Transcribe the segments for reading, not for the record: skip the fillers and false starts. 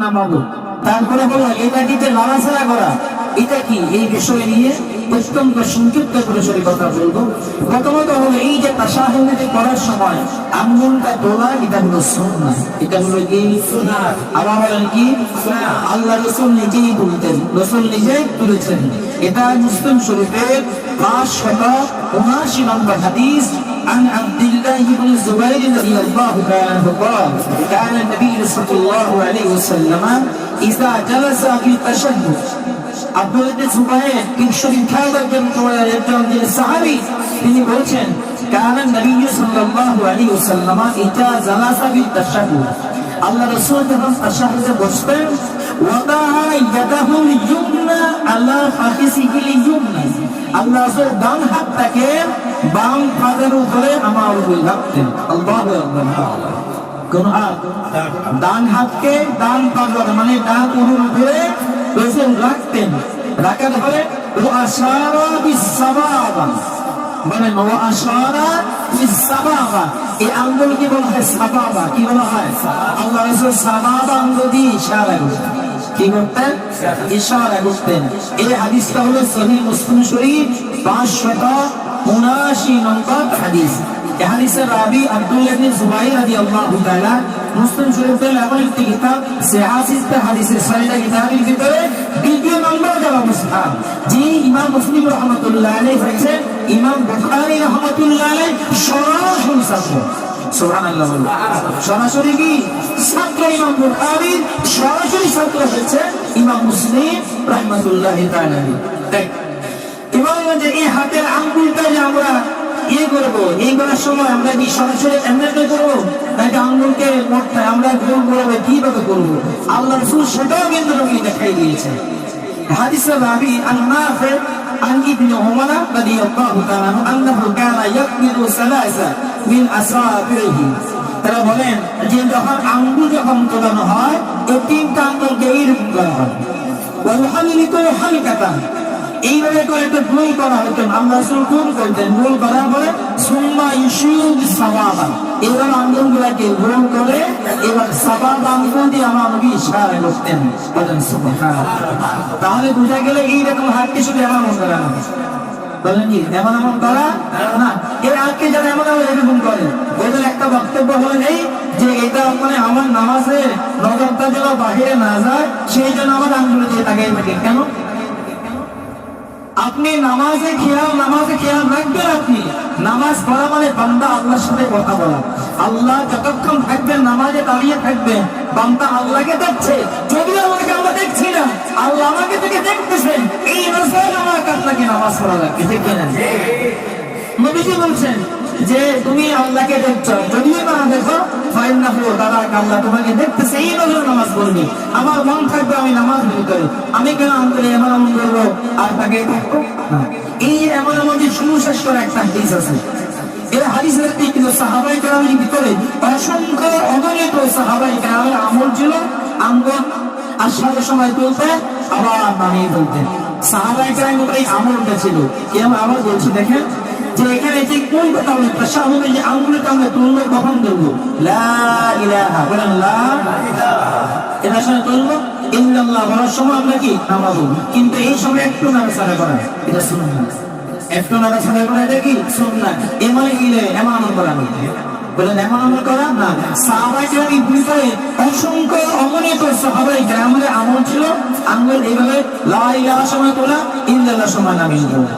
নামাবো, তারপরে হলো এটাকে নাড়াচাড়া করা, এটা কি এই বিষয় নিয়ে অত্যন্ত সংক্ষিপ্ত করে কথা বলবো। প্রথমত হলো এই যে তাশাহুদ করার সময় আঙ্গুলটা তোলা, এটা হলো সুন্নাহ, এটা হলো কি সুন্নাহ। আবার বলেন কি সুন্নাহ, আল্লাহ রাসূল নিজেই বলতেন, রাসূল নিজেই বলেছেন। এটা মুসলিম শরীফের 579 নম্বর হাদিস। عن عبد الله بن الزبير رضي الله تعالى عنه قال كان النبي صلى الله عليه وسلم إذا جلس في التشهد আব্দুল্লাহ ইবনে জুবাইর বিশ্ববিখ্যাত একজন সাহাবী, তিনি বলছেন কানা নবী সাল্লাল্লাহু আলাইহি ওয়াসাল্লাম ইজা জালাসা ফি তাশাহুদ, আল্লাহ রাসূল যখন তাশাহুদে বসতেন ওয়াদা ইয়াদাহু ইয়ুমনা আলা ফাখিসিহিল ইয়ুমনা, আল্লাহ রাসূল ডান হাতটাকে বাম কাঁধের উপরে আমার উপরে রাখতেন। আল্লাহু আকবার। কোন হাত? ডান হাতকে ডান কাঁধের মানে ডান উরুর উপরে রাসূল রাখতেন। রাখার পরে ওয়া আশারা বিস সাবাবা, মানে ওয়া আশারা বিস সাবাবা, এই আঙ্গুলকে বলা হয় সাবাবা। কি বলা হয়? আল্লাহ রাসূল সাবাবা আঙ্গুল দিয়ে ইশারা করতেন। কি করতেন? ইশারা করতেন। এই হাদিসটা হলো সহিহ মুসলিম শরীফ 579 নম্বর হাদিস। এই হাদিসের রাবী আব্দুল্লাহ ইবনে জুবাইর রাদিয়াল্লাহু তাআলা মুসলিম শরীফের এমন একটি কিতাব সিহাসিস্তা হাদিসের সহিহ কিতাবের ভিতরে দ্বিতীয় নম্বর দেওয়া মুসহাব, যে ইমাম মুসলিম রাহমাতুল্লাহ আলাইহি হয়েছেন ইমাম বুখারী রাহমাতুল্লাহ আলাইহি সরাসরি ছাত্র। সুবহানাল্লাহ। সরাসরি কি ছাত্র? ইমাম বুখারী সরাসরি ছাত্র হচ্ছে ইমাম মুসলিম রাহমাতুল্লাহ তাআলা আলাইহি। এবং যে এই হাতের আঙ্গুলটা যে আমরা করবো, এই করার সময় আমরা কি সরাসরি এমনি করবো নাকি আঙ্গুলকে আমরা গোল করবো, কিভাবে করবো? আল্লাহ রাসূল সেটাও কিন্তু নবী দেখাই দিয়েছেন। হাদিসে রাবী আন-নাফি আন ইবনে উমর রাদিয়াল্লাহু তাআলা আনহু কানা ইয়াকবিদু সালাসা মিন আসাবিহি, তারা বলেন যে যখন আঙ্গুল যখন তোলানো হয় এই তিনটা আঙ্গুলকে এইরকম করা হয়। ওয়া ইউহাল্লিকু হালকাতান, এইভাবে করে একটা গোল করা হতো। আল্লাহ রাসূল গোল করতেন, গোল করার পরে সুম্মা ইউশিরু বিস-সাবাবা, এবার আঙ্গুলগুলোকে গোল করে এবার সাবাবা আঙ্গুল দিয়ে আমার নবী ইশারা করতেন। বলেন সুবহানাল্লাহ। তাহলে বোঝা গেল এইরকম হাতকে শুধু এমন করা না, বলেন কি এমন করা না, এই হাতকে যারা এমন এরকম করে ওদের একটা বক্তব্য হলো এই যে এটা মানে আমার নামাজে নজরটা যেন বাহিরে না যায়, সেই জন্য আমার আঙ্গুল দিয়ে তাকাই থাকে। কেন? আপনি নামাজে খেয়াল রাখবেন। আপনি নামাজ পড়া মানে বান্দা আল্লাহর সাথে কথা বলা। আল্লাহ যতক্ষণ থাকবেন নামাজে দাঁড়িয়ে থাকবেন, বান্দা আল্লাহকে দেখছে, যদিও আমাকে আমরা দেখছি না, আল্লাহ আমাকে থেকে দেখতেছেন। এই নজর আমার আপনাকে নামাজ পড়া লাগবে, ঠিক কিনা? নবীজি বলছেন যে তুমি আল্লাহকে দেখছো, যদিও না দেখো ফাইন্নাহু তারাক, আল্লাহ তোমাকে দেখতেছে, এই নজর নামাজ পড়বি। আমার মন থাকবে আমি নামাজ করি, আমি কেন আন্তরে এমন করবো আর তাকে থাকবো না। এই এমন যে সুশেষ করে একটা হাদিস আছে, এই হাদিসের কিন্তু সাহাবায়ে কেরামের ভিতরে অসংখ্য অগণিত সাহাবায়ে কেরামের আমল ছিল আঙ্গুল আসার সময় তুলতে আবার নামিয়ে ফেলতেন। সাহাবায়ে কেরামের এই আমলটা ছিল। কেমন আবার বলছি দেখেন যে এখানে যে কোন কথা বলে তাশাহুদে যে আঙ্গুলটা আমরা তুলবো কখন তুলবো? লা ইলাহা, বলেন লা ইলাহা, এটা শুনে তুলবো। ইল্লাল্লাহ বলার সময় আমরা কি নামাবো, কিন্তু এই সময় একটু নাড়াচাড়া করা, এটা সুন্নাহ। একটু নাড়াচাড়া করা এটা কি সুন্নাহ। এমন গিলে এমন করা না, বলেন এমন আমল করা না। সাহাবায়ে কেরামের ভিতরে অসংখ্য অগণিত সাহাবায়ে কেরামের আমল ছিল আঙ্গুল এইভাবে লা ইলাহা সময় তোলা, ইল্লাল্লাহ সময় নামিয়ে দেওয়া।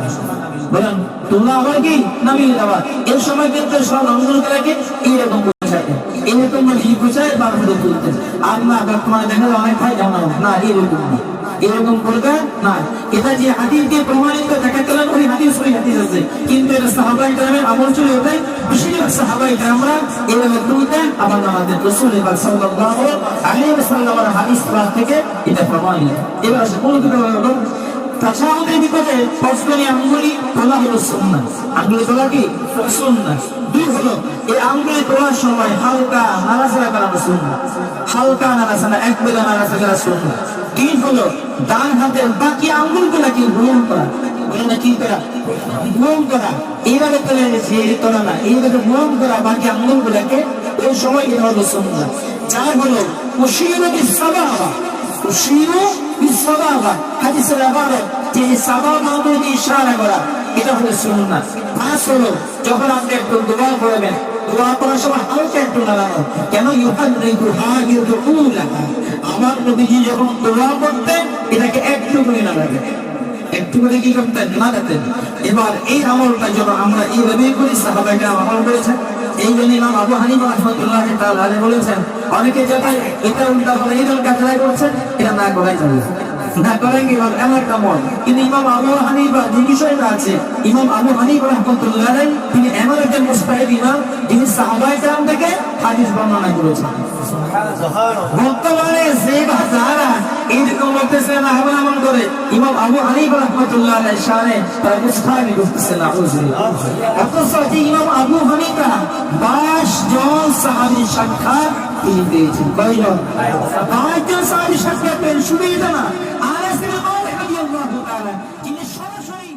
বলেন তোমরা আবার কি নামিয়ে দেওয়া। এই সময় কিন্তু সব আঙ্গুলগুলোকে এইরকম গোছাতে, এরকম গোছায় বারবার তুলতেন। আর না বর্তমানে দেখা যায় অনেক ভাই জানা না, এরকম না, এরকম করবে না। এটা যে হাদিস দিয়ে প্রমাণিত দেখা গেল ওই হাদিস আছে, কিন্তু এটা সাহাবায়ে কেরামের আমল ছিল। ওটাই বেশিরভাগ সাহাবায়ে কেরামরা এভাবে তুলতেন আবার নামাজের। রাসূল সাল্লাল্লাহু আলাইহি ওয়াসাল্লামের হাদিস থেকে এটা প্রমাণিত। এবার কোন কিছু তাশাহুদের ভিতরে প্রথমে আঙ্গুলি তোলা হলো সুন্নাহ। আঙ্গুলি তোলা কি সুন্নাহ। দুই হলো এই আঙ্গুলি তোলার সময় হালকা নাড়াচাড়া করা সুন্নাহ, হালকা নাড়াচাড়া, একবেলা নাড়াচাড়া সুন্নাহ। তিন হলো ডান হাতের বাকি আঙ্গুলগুলোকে গোল করা, বলে না কি করা, গোল করা। এইভাবে তোলা না, এইভাবে গোল করা বাকি আঙ্গুলগুলোকে ওই সময় এটা হলো সুন্নাহ। চার হলো উশিরু বিসসাবাবা, উশিরু বিসসাবাবা, হাদিসের আবারত যে সাবাবা দিয়ে ইশারা করা, এটা হলো সুন্নাত। পাঁচ হলো যখন আপনি একটু দোয়া করবেন, দোয়া করার সময় হালকা একটু নাড়ানো, কেন ইউহাল্লিকুহা ইউদুলাহা, আমার নবীজি যখন দোয়া করতেন এটাকে একটু করে নাড়াতেন, একটু করে কি করতেন, নাড়াতেন। এবার এই আমলটা যখন আমরা এইভাবেই করি, সাহাবায়ে কেরাম আমল করেছেন। এই জন্য ইমাম আবু হানিফা রাহমাতুল্লাহ তাআলা বলেছেন, অনেকে যখন এটা উল্টা করে এই দল কাজলাই করছেন, এটা না করাই যাবে, না করেন কি এমন একটা মত। কিন্তু ইমাম আবু হানিফা যে বিষয়টা আছে, ইমাম আবু হানিফা রাহমাতুল্লাহ আলাইহি তিনি এমন একজন মুজতাহিদ ইমাম, যিনি সাহাবায়ে কেরাম থেকে হাদিস বর্ণনা করেছেন। বর্তমানে যে যারা এইরকম বলতেছে না হবে আমল করে, ইমাম আবু হানিফা রাহমাতুল্লাহ আলাইহি শানে তার মুস্তাহিদ করতেছে না। অথচ যে ইমাম আবু হানিফা 22 জন সাহাবী সাক্ষাৎ তিনি পেয়েছেন, কয়জন? 22 জন সাহাবী সাক্ষাৎ পেয়েছেন। শুধু এটা না, আনাস বিন মালিক রাদিয়াল্লাহু তাআলা তিনি সরাসরি